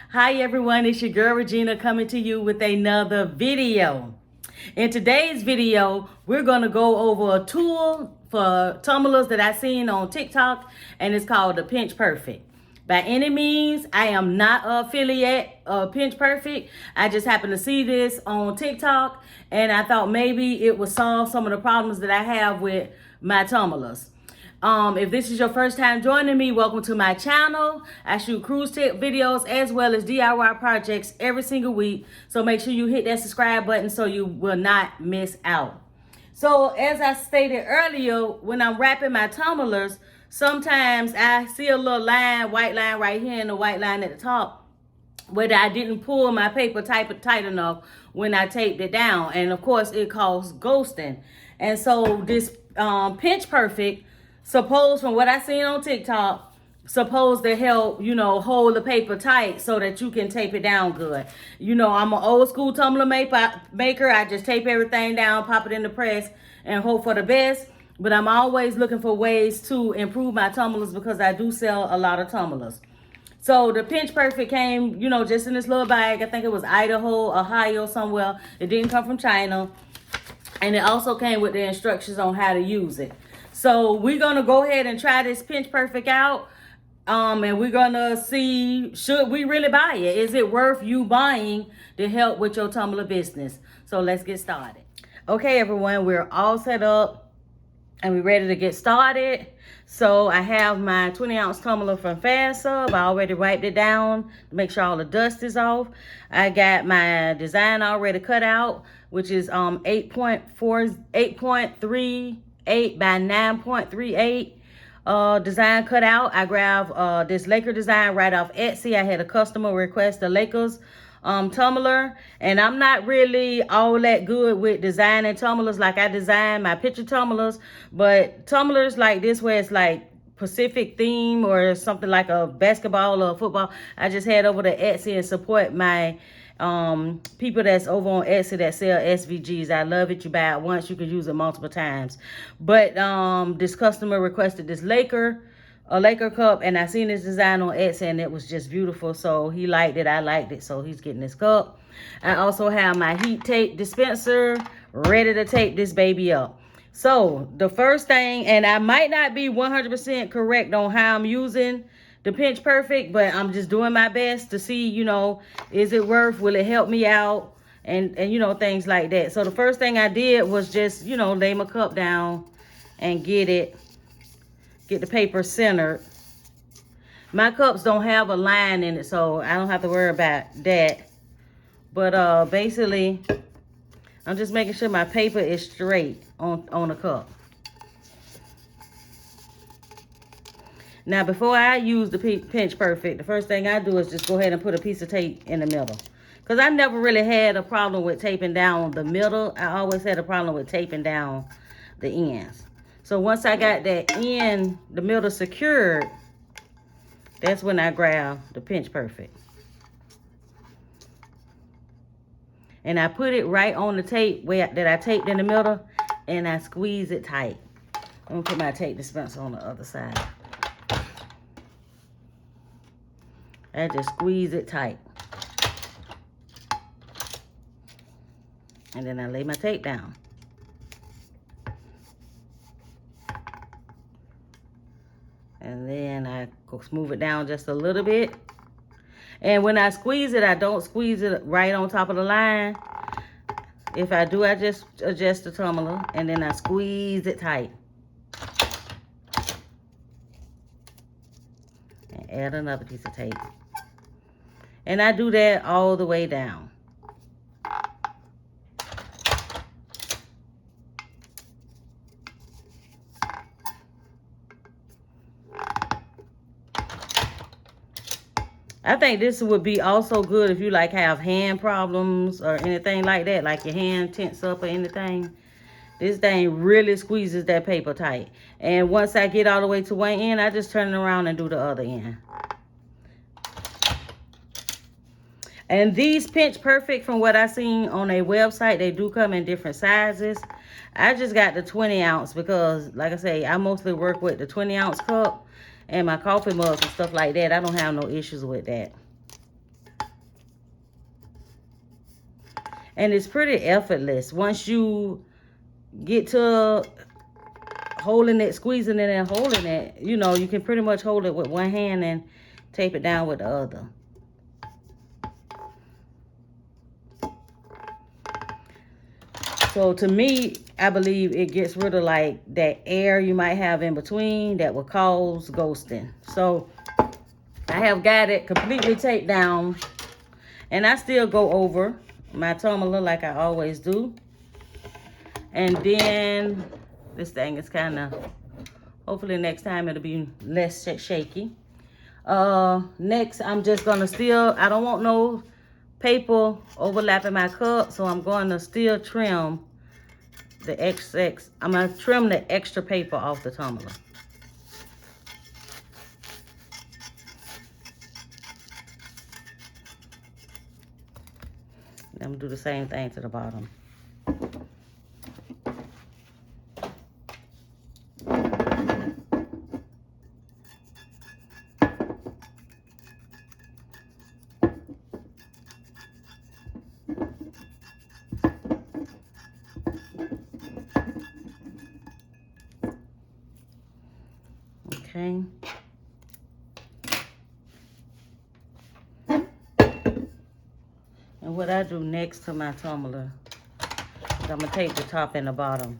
Hi everyone, it's your girl Regina coming to you with another video. In today's video, we're going to go over a tool for tumblers that I seen on TikTok, and it's called the Pinch Perfect. By any means, I am not an affiliate of Pinch Perfect. I just happened to see this on TikTok, and I thought maybe it would solve some of the problems that I have with my tumblers. If this is your first time joining me, welcome to my channel. I shoot cruise tip videos as well as DIY projects every single week. So make sure you hit that subscribe button so you will not miss out. So as I stated earlier, when I'm wrapping my tumblers, sometimes I see a little line, white line right here and a white line at the top, where I didn't pull my paper tight enough when I taped it down. And of course it caused ghosting. And so this Pinch Perfect, supposed from what I seen on TikTok, supposed to help, hold the paper tight so that you can tape it down good. I'm an old school tumbler maker. I just tape everything down, pop it in the press, and hope for the best. But I'm always looking for ways to improve my tumblers because I do sell a lot of tumblers. So the Pinch Perfect came, just in this little bag. I think it was Idaho, Ohio, somewhere. It didn't come from China. And it also came with the instructions on how to use it. So we're going to go ahead and try this Pinch Perfect out. And we're going to see, should we really buy it? Is it worth you buying to help with your tumbler business? So let's get started. Okay, everyone, we're all set up and we're ready to get started. So I have my 20-ounce tumbler from Fast Sub. I already wiped it down to make sure all the dust is off. I got my design already cut out, which is 8.38 by 9.38 design cut out. I grabbed this Laker design right off Etsy. I had a customer request a Lakers tumbler, and I'm not really all that good with designing tumblers. Like, I design my picture tumblers, but tumblers like this where it's like Pacific theme or something like a basketball or football, I just head over to Etsy and support my people that's over on Etsy that sell SVGs. I love it. You buy it once, you can use it multiple times. But this customer requested this Laker cup, and I seen this design on Etsy and it was just beautiful. So he liked it, I liked it, so he's getting this cup. I also have my heat tape dispenser ready to tape this baby up. So the first thing, and I might not be 100% correct on how I'm using the Pinch Perfect, but I'm just doing my best to see, is it worth, will it help me out, and things like that. So the first thing I did was just, lay my cup down and get the paper centered. My cups don't have a line in it, so I don't have to worry about that. But basically, I'm just making sure my paper is straight on the cup. Now, before I use the Pinch Perfect, the first thing I do is just go ahead and put a piece of tape in the middle. Because I never really had a problem with taping down the middle. I always had a problem with taping down the ends. So once I got that end, the middle secured, that's when I grab the Pinch Perfect. And I put it right on the tape that I taped in the middle, and I squeeze it tight. I'm going to put my tape dispenser on the other side. I just squeeze it tight. And then I lay my tape down. And then I go smooth it down just a little bit. And when I squeeze it, I don't squeeze it right on top of the line. If I do, I just adjust the tumbler and then I squeeze it tight. And add another piece of tape. And I do that all the way down. I think this would be also good if you like have hand problems or anything like that, like your hand tense up or anything. This thing really squeezes that paper tight. And once I get all the way to one end, I just turn it around and do the other end. And these Pinch Perfect, from what I seen on a website, they do come in different sizes. I just got the 20 ounce because, like I say, I mostly work with the 20 ounce cup and my coffee mugs and stuff like that. I don't have no issues with that. And it's pretty effortless. Once you get to holding it, squeezing it and holding it, you know, you can pretty much hold it with one hand and tape it down with the other. So to me, I believe it gets rid of like that air you might have in between that will cause ghosting. So I have got it completely taped down, and I still go over my tumbler like I always do. And then this thing is kind of, hopefully next time it'll be less shaky. Next, I'm just gonna still, I don't want no paper overlapping my cup, so I'm going to still trim the I'm gonna trim the extra paper off the tumbler. I'm gonna do the same thing to the bottom. Okay. And what I do next to my tumbler is I'm gonna tape the top and the bottom.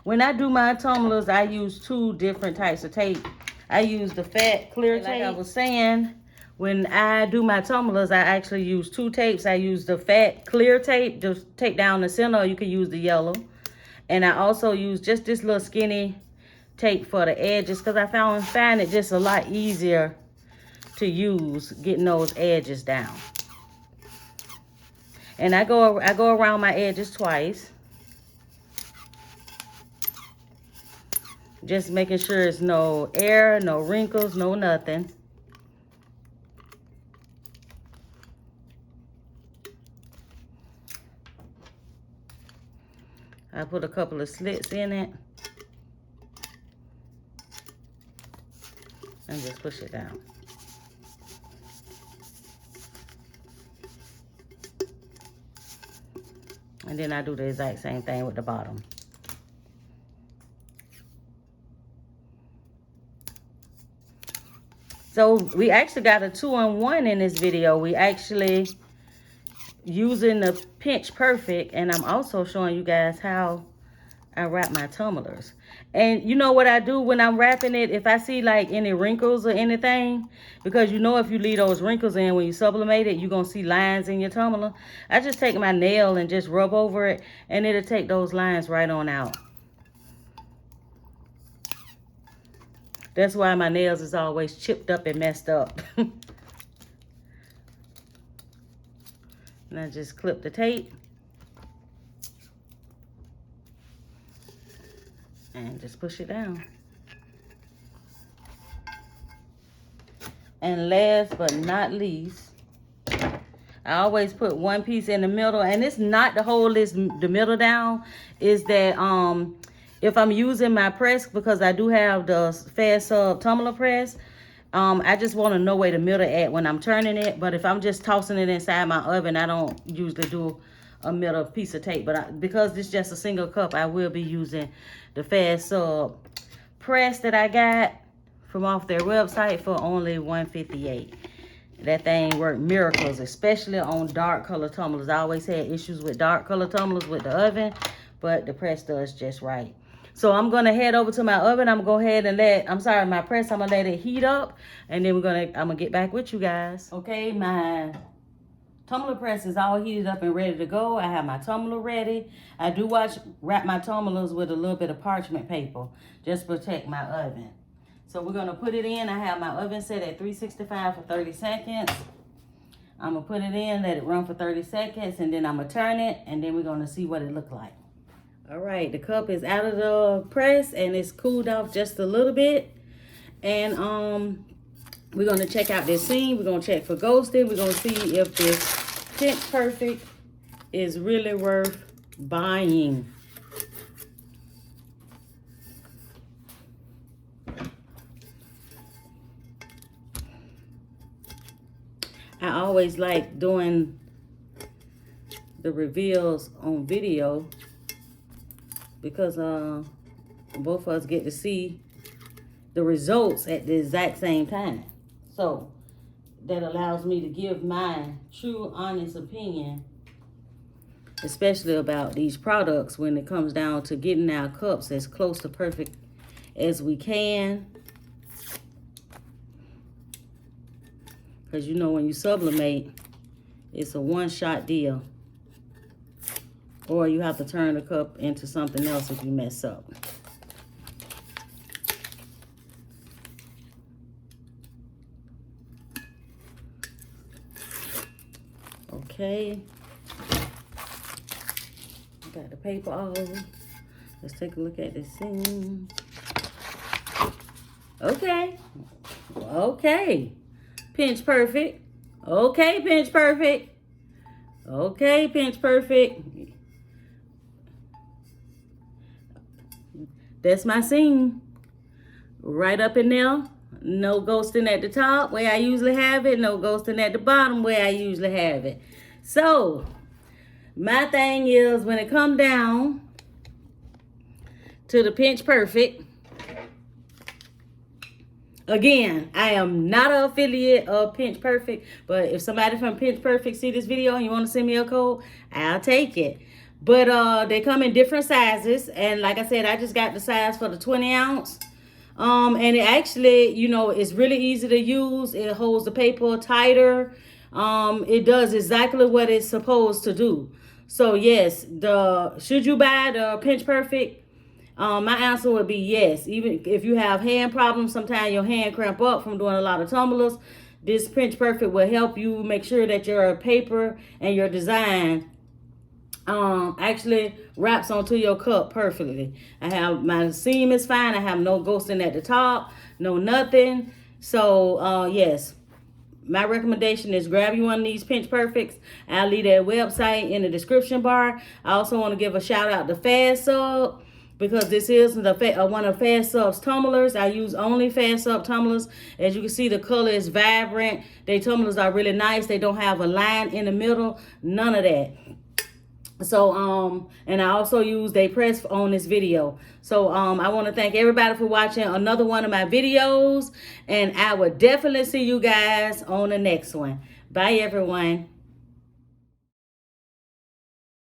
When I do my tumblers, I use two different types of tape. I use the fat clear tape. Like I was saying, when I do my tumblers, I actually use two tapes. I use the fat clear tape to take down the center, or you can use the yellow. And I also use just this little skinny tape for the edges, because I find it just a lot easier to use getting those edges down. And I go around my edges twice, just making sure it's no air, no wrinkles, no nothing. I put a couple of slits in it and just push it down. And then I do the exact same thing with the bottom. So we actually got a 2-in-1 in this video. We actually using the Pinch Perfect, and I'm also showing you guys how I wrap my tumblers. And you know what I do when I'm wrapping it? If I see like any wrinkles or anything, because you know if you leave those wrinkles in when you sublimate it, you're going to see lines in your tumbler. I just take my nail and just rub over it, and it'll take those lines right on out. That's why my nails is always chipped up and messed up. And I just clip the tape. And just push it down. And last but not least, I always put one piece in the middle. And it's not to hold the middle down. Is that if I'm using my press, because I do have the Fast Sub tumbler press, I just want to know where the middle at when I'm turning it. But if I'm just tossing it inside my oven, I don't usually do a middle piece of tape. But because it's just a single cup, I will be using the Fast Sub press that I got from off their website for only $1.58. That thing worked miracles, especially on dark color tumblers. I always had issues with dark color tumblers with the oven, but the press does just right. So I'm going to head over to my oven. I'm going to go ahead and my press, I'm going to let it heat up. And then I'm going to get back with you guys. Okay, my tumbler press is all heated up and ready to go. I have my tumbler ready. I do wrap my tumblers with a little bit of parchment paper, just to protect my oven. So we're going to put it in. I have my oven set at 365 for 30 seconds. I'm going to put it in, let it run for 30 seconds, and then I'm going to turn it, and then we're going to see what it looks like. All right, the cup is out of the press, and it's cooled off just a little bit. And we're going to check out this seam. We're going to check for ghosting. We're going to see if this Pinch Perfect is really worth buying. I always like doing the reveals on video because both of us get to see the results at the exact same time. So that allows me to give my true, honest opinion, especially about these products when it comes down to getting our cups as close to perfect as we can. Because you know when you sublimate, it's a one-shot deal. Or you have to turn the cup into something else if you mess up. Okay. Got the paper all over. Let's take a look at this thing. Okay. Okay. Pinch perfect. Okay, pinch perfect. Okay, pinch perfect. That's my seam. Right up in there. No ghosting at the top where I usually have it. No ghosting at the bottom where I usually have it. So, my thing is when it come down to the pinch perfect, again, I am not an affiliate of Pinch Perfect, but if somebody from Pinch Perfect see this video and you want to send me a code, I'll take it. But they come in different sizes, and like I said, I just got the size for the 20 ounce. And it actually, you know, it's really easy to use. It holds the paper tighter. It does exactly what it's supposed to do. So yes, should you buy the Pinch Perfect? My answer would be yes. Even if you have hand problems, sometimes your hand cramp up from doing a lot of tumblers, this Pinch Perfect will help you make sure that your paper and your design actually wraps onto your cup perfectly. My seam is fine. I have no ghosting at the top, no nothing. So yes, my recommendation is grab you one of these Pinch Perfects. I'll leave their website in the description bar. I also want to give a shout out to Fast Sub, because this is one of Fast Sub's tumblers. I use only Fast Sub tumblers. As you can see, the color is vibrant. Their tumblers are really nice. They don't have a line in the middle. None of that. So, and I also use they press on this video. So, I want to thank everybody for watching another one of my videos. And I will definitely see you guys on the next one. Bye, everyone.